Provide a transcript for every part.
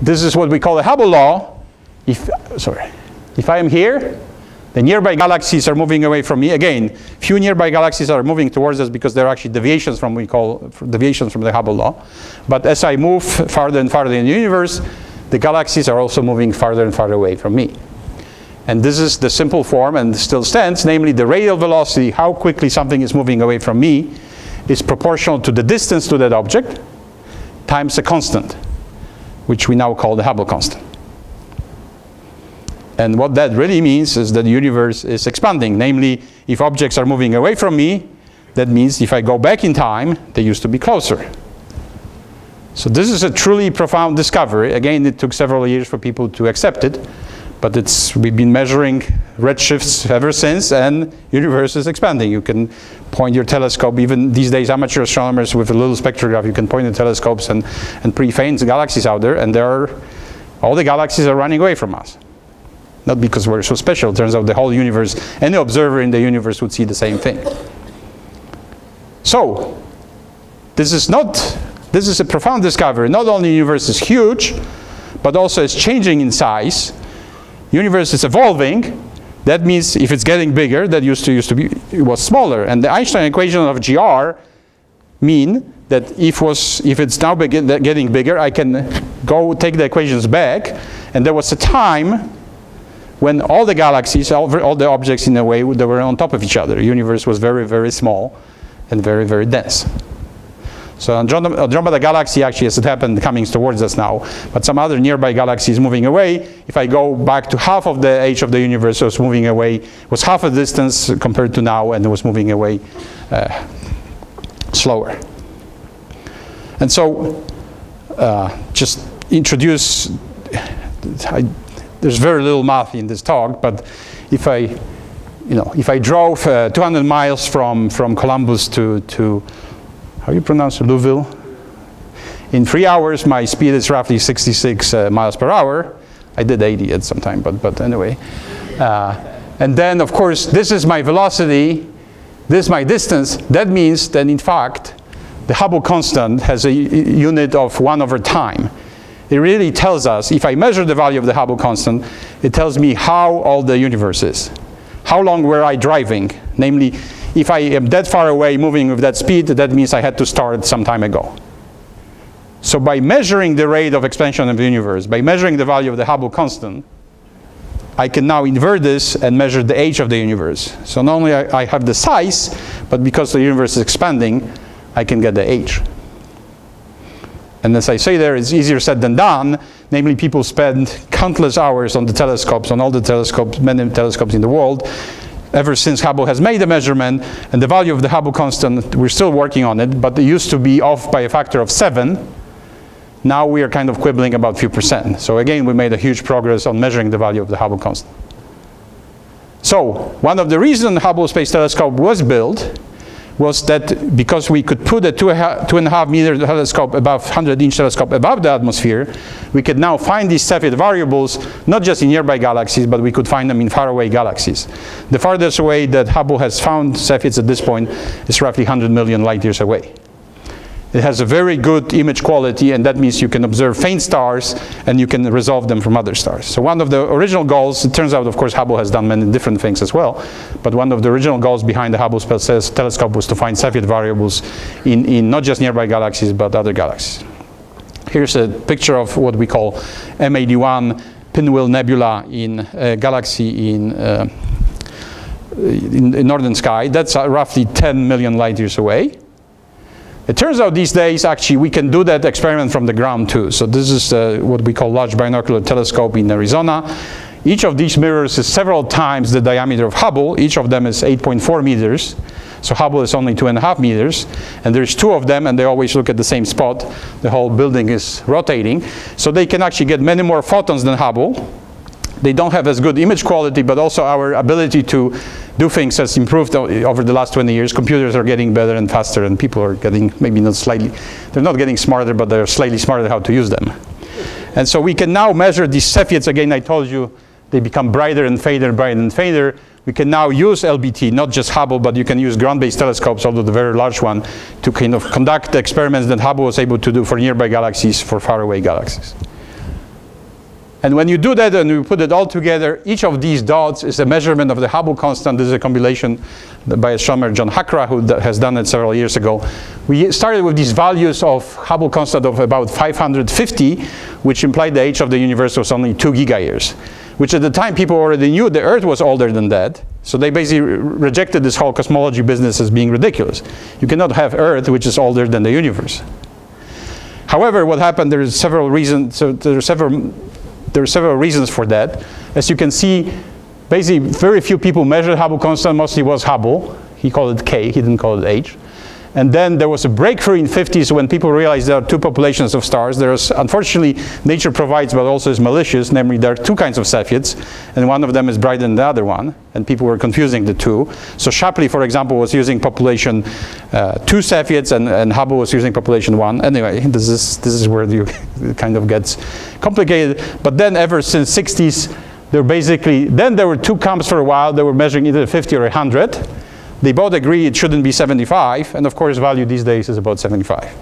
this is what we call the Hubble law. If I am here, the nearby galaxies are moving away from me. Again, few nearby galaxies are moving towards us because they're actually deviations from deviations from the Hubble law. But as I move farther and farther in the universe, the galaxies are also moving farther and farther away from me. And this is the simple form, and still stands, namely the radial velocity, how quickly something is moving away from me, is proportional to the distance to that object times a constant, which we now call the Hubble constant. And what that really means is that the universe is expanding. Namely, if objects are moving away from me, that means if I go back in time, they used to be closer. So this is a truly profound discovery. Again, it took several years for people to accept it, but we've been measuring redshifts ever since, and the universe is expanding. You can point your telescope, even these days amateur astronomers with a little spectrograph, you can point the telescopes and pre-faint galaxies out there, and all the galaxies are running away from us. Not because we're so special. It turns out the whole universe, any observer in the universe would see the same thing. So, this is a profound discovery. Not only the universe is huge, but also it's changing in size. Universe is evolving. That means if it's getting bigger, that used to be, it was smaller. And the Einstein equation of GR mean that if it's now getting bigger, I can go take the equations back. And there was a time when all the galaxies, all the objects in a way, they were on top of each other. The universe was very, very small and very, very dense. So Andromeda galaxy actually, as it happened, coming towards us now, but some other nearby galaxies moving away. If I go back to half of the age of the universe, it was moving away, was half a distance compared to now, and it was moving away slower. And so, just introduce, there's very little math in this talk, but if I drove 200 miles from Columbus to how do you pronounce it? Louisville? In 3 hours, my speed is roughly 66 miles per hour. I did 80 at some time, but anyway. And then, of course, this is my velocity. This is my distance. That means that, in fact, the Hubble constant has a unit of 1 over time. It really tells us, if I measure the value of the Hubble constant, it tells me how old the universe is. How long were I driving? Namely, if I am that far away moving with that speed, that means I had to start some time ago. So by measuring the rate of expansion of the universe, by measuring the value of the Hubble constant, I can now invert this and measure the age of the universe. So not only I have the size, but because the universe is expanding, I can get the age. And as I say there, it's easier said than done. Namely, people spend countless hours on the telescopes, on all the telescopes, many telescopes in the world, ever since Hubble has made the measurement. And the value of the Hubble constant, we're still working on it, but it used to be off by a factor of 7. Now we are kind of quibbling about a few percent. So again, we made a huge progress on measuring the value of the Hubble constant. So one of the reasons Hubble Space Telescope was built was that because we could put a 2.5 meter telescope above, 100-inch telescope above the atmosphere, we could now find these Cepheid variables, not just in nearby galaxies, but we could find them in faraway galaxies. The farthest away that Hubble has found Cepheids at this point is roughly 100 million light years away. It has a very good image quality, and that means you can observe faint stars and you can resolve them from other stars. So one of the original goals, it turns out, of course, Hubble has done many different things as well, but one of the original goals behind the Hubble Space Telescope was to find Cepheid variables in not just nearby galaxies, but other galaxies. Here's a picture of what we call M81 Pinwheel Nebula in a galaxy in northern sky. That's roughly 10 million light years away. It turns out these days, actually, we can do that experiment from the ground too. So this is what we call Large Binocular Telescope in Arizona. Each of these mirrors is several times the diameter of Hubble. Each of them is 8.4 meters. So Hubble is only 2.5 meters. And there's 2 of them, and they always look at the same spot. The whole building is rotating. So they can actually get many more photons than Hubble. They don't have as good image quality, but also our ability to do things has improved over the last 20 years. Computers are getting better and faster, and people are getting, maybe not slightly, they're not getting smarter, but they're slightly smarter how to use them. And so we can now measure these Cepheids. Again, I told you, they become brighter and fainter, brighter and fainter. We can now use LBT, not just Hubble, but you can use ground-based telescopes, although the very large one, to kind of conduct the experiments that Hubble was able to do for nearby galaxies, for faraway galaxies. And when you do that and you put it all together, each of these dots is a measurement of the Hubble constant. This is a compilation by astronomer John Hakra, who has done it several years ago. We started with these values of Hubble constant of about 550, which implied the age of the universe was only 2 gigayears, which at the time people already knew the Earth was older than that. So they basically rejected this whole cosmology business as being ridiculous. You cannot have Earth, which is older than the universe. However, what happened, there are several reasons. So there are several reasons for that. As you can see, basically very few people measured Hubble constant. Mostly was Hubble. He called it K, he didn't call it H. And then there was a breakthrough in the 50s when people realized there are two populations of stars. There's, unfortunately, nature provides, but also is malicious. Namely, there are two kinds of Cepheids, and one of them is brighter than the other one, and people were confusing the two. So Shapley, for example, was using population 2 Cepheids, and Hubble was using population 1. Anyway, this is where it kind of gets complicated. But then, ever since 60s, then there were two camps for a while. They were measuring either 50 or 100. They both agree it shouldn't be 75, and of course value these days is about 75.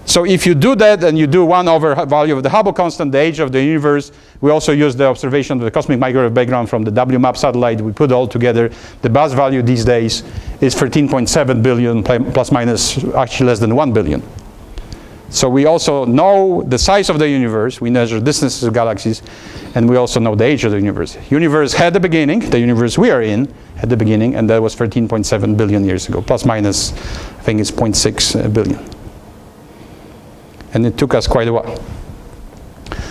So if you do that and you do 1 over value of the Hubble constant, the age of the universe, we also use the observation of the cosmic microwave background from the WMAP satellite. We put it all together. The buzz value these days is 13.7 billion plus minus actually less than 1 billion. So we also know the size of the universe, we measure distances of galaxies, and we also know the age of the universe. Universe had a beginning, the universe we are in had the beginning, and that was 13.7 billion years ago, plus minus, I think it's 0.6 billion. And it took us quite a while.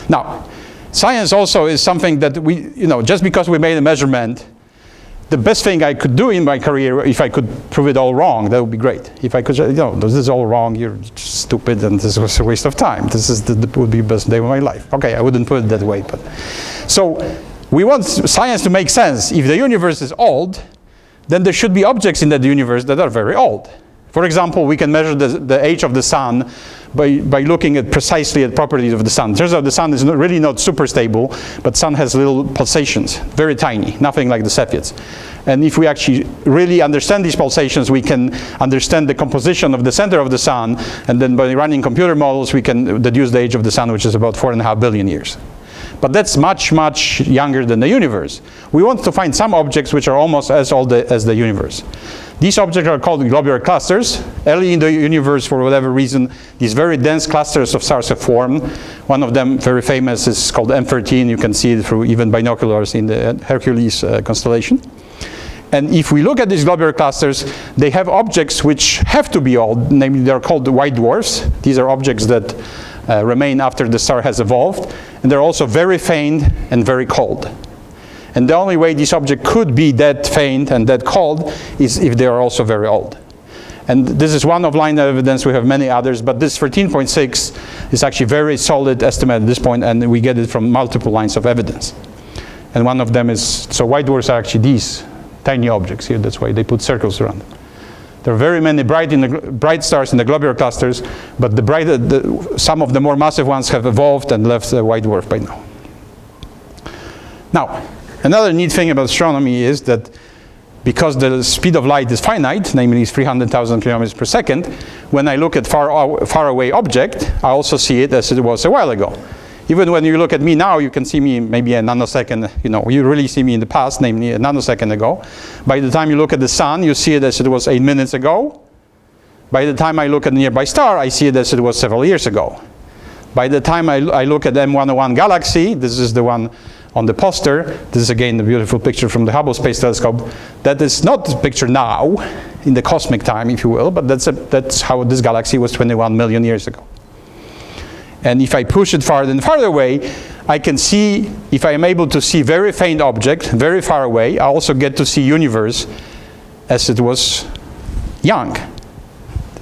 Now, science also is something that we, just because we made a measurement, the best thing I could do in my career, if I could prove it all wrong, that would be great. If I could, this is all wrong, you're stupid, and this was a waste of time. This is would be the best day of my life. Okay, I wouldn't put it that way, but. So, we want science to make sense. If the universe is old, then there should be objects in that universe that are very old. For example, we can measure the age of the sun by looking at precisely at properties of the sun. Turns out the sun is really not super stable, but sun has little pulsations, very tiny, nothing like the Cepheids. And if we actually really understand these pulsations, we can understand the composition of the center of the sun, and then by running computer models, we can deduce the age of the sun, which is about 4.5 billion years. But that's much, much younger than the universe. We want to find some objects which are almost as old as the universe. These objects are called globular clusters. Early in the universe, for whatever reason, these very dense clusters of stars have formed. One of them, very famous, is called M13. You can see it through even binoculars in the Hercules constellation. And if we look at these globular clusters, they have objects which have to be old. Namely, they're called white dwarfs. These are objects that remain after the star has evolved. And they're also very faint and very cold. And the only way this object could be that faint and that cold is if they are also very old. And this is one of line of evidence. We have many others, but this 13.6 is actually very solid estimate at this point, and we get it from multiple lines of evidence. And one of them is, so white dwarfs are actually these tiny objects here. That's why they put circles around them. There are very many bright stars in the globular clusters, but some of the more massive ones have evolved and left the white dwarf by now. Now, another neat thing about astronomy is that because the speed of light is finite, namely 300,000 kilometers per second, when I look at far away object, I also see it as it was a while ago. Even when you look at me now, you can see me maybe a nanosecond, you really see me in the past, namely a nanosecond ago. By the time you look at the sun, you see it as it was 8 minutes ago. By the time I look at a nearby star, I see it as it was several years ago. By the time I look at M101 galaxy, this is the one on the poster, this is again the beautiful picture from the Hubble Space Telescope. That is not the picture now, in the cosmic time, if you will, but that's how this galaxy was 21 million years ago. And if I push it farther and farther away, I can see, if I am able to see very faint object, very far away, I also get to see universe as it was young.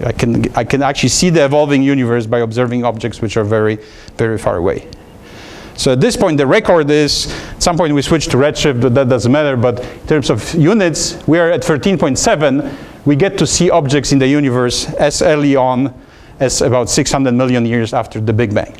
I can actually see the evolving universe by observing objects which are very, very far away. So at this point, the record is, at some point we switched to redshift, but that doesn't matter. But in terms of units, we are at 13.7. We get to see objects in the universe as early on as about 600 million years after the Big Bang.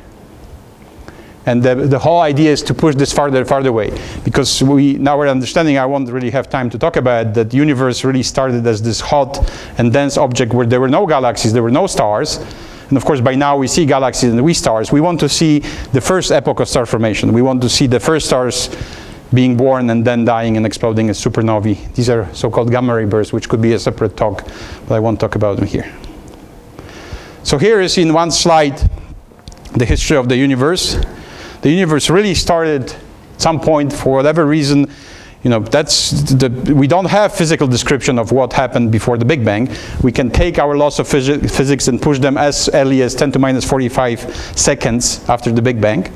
And the whole idea is to push this farther and farther away. Because now we're understanding, I won't really have time to talk about it, that the universe really started as this hot and dense object where there were no galaxies, there were no stars. And of course, by now we see galaxies and we stars. We want to see the first epoch of star formation. We want to see the first stars being born and then dying and exploding as supernovae. These are so-called gamma ray bursts, which could be a separate talk, but I won't talk about them here. So here is in one slide the history of the universe. The universe really started at some point, for whatever reason. You know, we don't have physical description of what happened before the Big Bang. We can take our laws of physics and push them as early as 10 to minus 45 seconds after the Big Bang.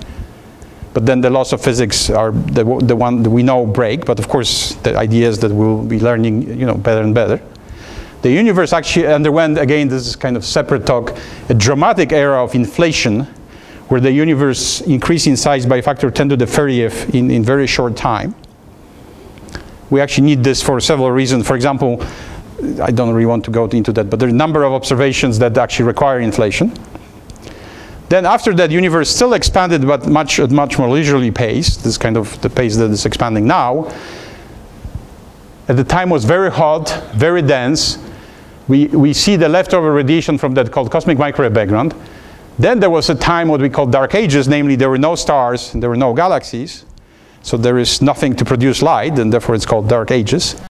But then the laws of physics are the one that we know break. But of course, the idea is that we'll be learning, you know, better and better. The universe actually underwent, again, this is kind of separate talk, a dramatic era of inflation, where the universe increased in size by a factor 10 to the 30th in very short time. We actually need this for several reasons. For example, I don't really want to go into that, but there are a number of observations that actually require inflation. Then after that, universe still expanded, but at much more leisurely pace. This is kind of the pace that is expanding now. At the time was very hot, very dense. We see the leftover radiation from that called cosmic microwave background. Then there was a time what we call dark ages, namely there were no stars and there were no galaxies. So there is nothing to produce light, and therefore it's called dark ages.